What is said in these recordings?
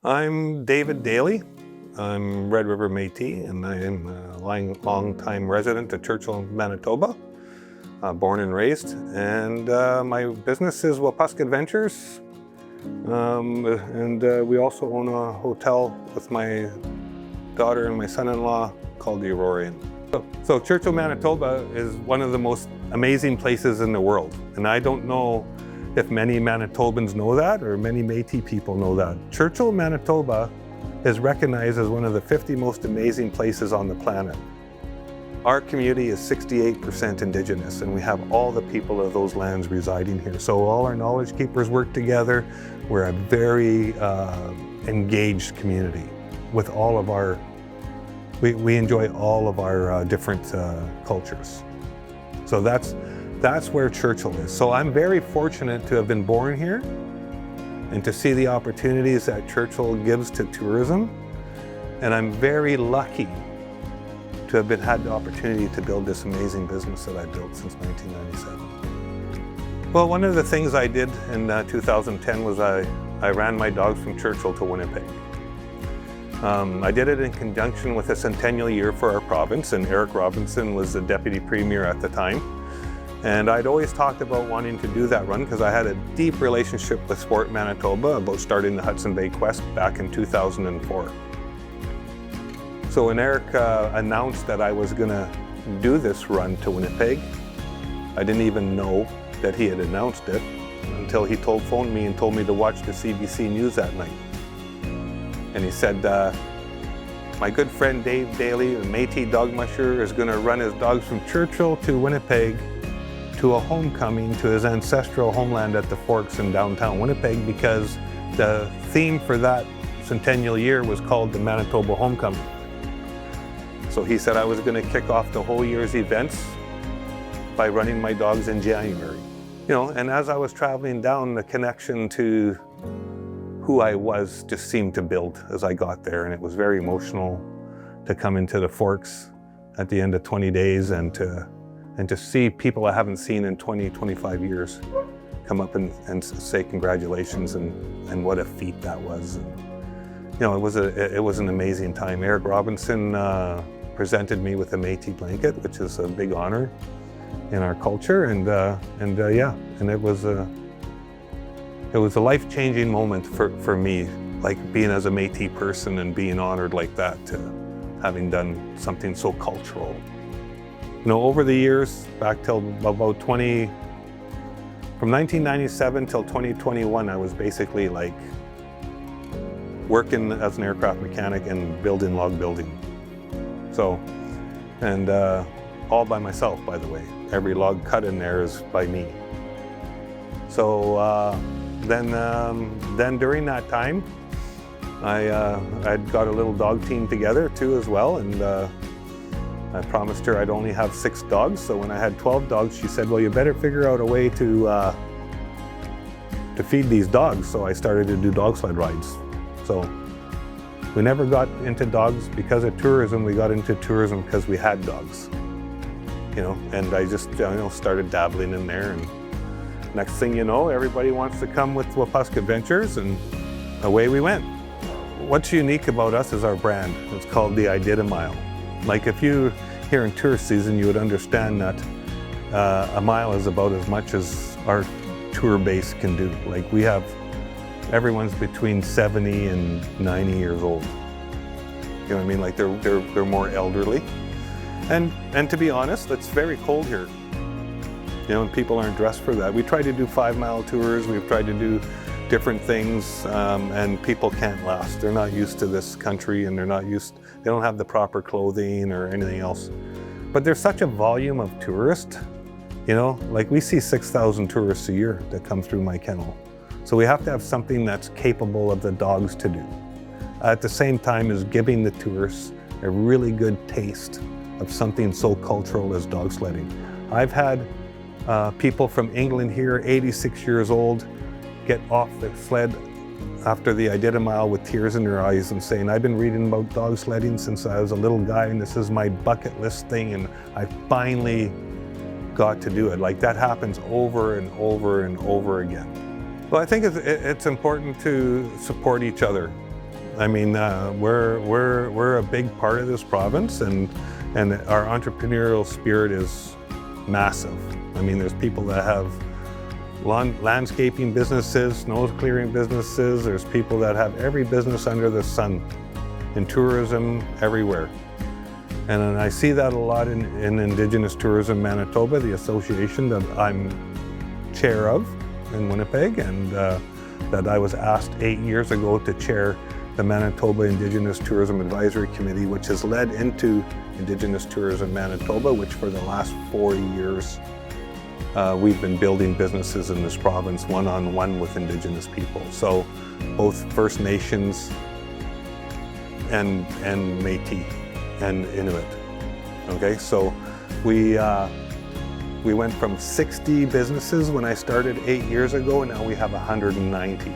I'm David Daley. I'm Red River Métis, and I am a long-time resident of Churchill, Manitoba, born and raised. And my business is Wapusk Adventures. We also own a hotel with my daughter and my son-in-law called the Aurorian. So Churchill, Manitoba is one of the most amazing places in the world. And I don't know if many Manitobans know that or many Métis people know that. Churchill, Manitoba is recognized as one of the 50 most amazing places on the planet. Our community is 68% Indigenous, and we have all the people of those lands residing here. So all our knowledge keepers work together. We're a very engaged community with all of our, we enjoy all of our different cultures. So that's where Churchill is. So I'm very fortunate to have been born here and to see the opportunities that Churchill gives to tourism. And I'm very lucky to have had the opportunity to build this amazing business that I built since 1997. Well, one of the things I did in 2010 was I ran my dogs from Churchill to Winnipeg. I did it in conjunction with a centennial year for our province, and Eric Robinson was the deputy premier at the time. And I'd always talked about wanting to do that run because I had a deep relationship with Sport Manitoba about starting the Hudson Bay Quest back in 2004. So when Eric announced that I was going to do this run to Winnipeg, I didn't even know that he had announced it until he phoned me and told me to watch the CBC News that night. And he said, my good friend Dave Daley, a Métis dog musher, is going to run his dogs from Churchill to Winnipeg to a homecoming to his ancestral homeland at the Forks in downtown Winnipeg, because the theme for that centennial year was called the Manitoba Homecoming. So he said I was going to kick off the whole year's events by running my dogs in January. You know, and as I was traveling down, the connection to who I was just seemed to build as I got there, and it was very emotional to come into the Forks at the end of 20 days and to see people I haven't seen in 20, 25 years come up and say congratulations and what a feat that was. And, you know, it was an amazing time. Eric Robinson presented me with a Métis blanket, which is a big honor in our culture, and it was a life-changing moment for me, like being as a Métis person and being honored like that, to having done something so cultural. You know, over the years, back till about from 1997 till 2021, I was basically like working as an aircraft mechanic and building log building. So, and all by myself, by the way. Every log cut in there is by me. So then during that time, I'd got a little dog team together too as well, and I promised her I'd only have 6 dogs. So when I had 12 dogs, she said, well, you better figure out a way to feed these dogs. So I started to do dog sled rides. So we never got into dogs because of tourism. We got into tourism because we had dogs, you know, and I just started dabbling in there. And next thing you know, everybody wants to come with Wapusk Adventures, and away we went. What's unique about us is our brand. It's called the I Did a Mile. Like if you here in tourist season, you would understand that a mile is about as much as our tour base can do. Like everyone's between 70 and 90 years old. You know what I mean? Like they're more elderly. And to be honest, it's very cold here. You know, and people aren't dressed for that. We try to do 5-mile tours. We've tried to do different things, and people can't last. They're not used to this country, and they don't have the proper clothing or anything else. But there's such a volume of tourists, you know, like we see 6,000 tourists a year that come through my kennel. So we have to have something that's capable of the dogs to do, at the same time as giving the tourists a really good taste of something so cultural as dog sledding. I've had people from England here, 86 years old, get off the sled after the I Did a Mile with tears in their eyes and saying, I've been reading about dog sledding since I was a little guy, and this is my bucket list thing, and I finally got to do it. Like that happens over and over and over again. Well, I think it's important to support each other. I mean, we're a big part of this province, and our entrepreneurial spirit is massive. I mean, there's people that have landscaping businesses, snow clearing businesses. There's people that have every business under the sun, in tourism everywhere. And I see that a lot in Indigenous Tourism Manitoba, the association that I'm chair of in Winnipeg, and that I was asked 8 years ago to chair the Manitoba Indigenous Tourism Advisory Committee, which has led into Indigenous Tourism Manitoba, which for the last 4 years we've been building businesses in this province one-on-one with Indigenous people. So both First Nations and Métis and Inuit. Okay, so we went from 60 businesses when I started 8 years ago, and now we have 190.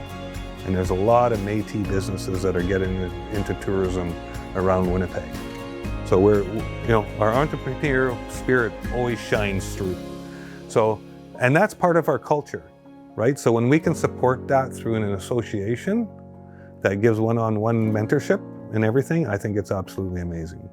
And there's a lot of Métis businesses that are getting into tourism around Winnipeg. So our entrepreneurial spirit always shines through. So, and that's part of our culture, right? So when we can support that through an association that gives one-on-one mentorship and everything, I think it's absolutely amazing.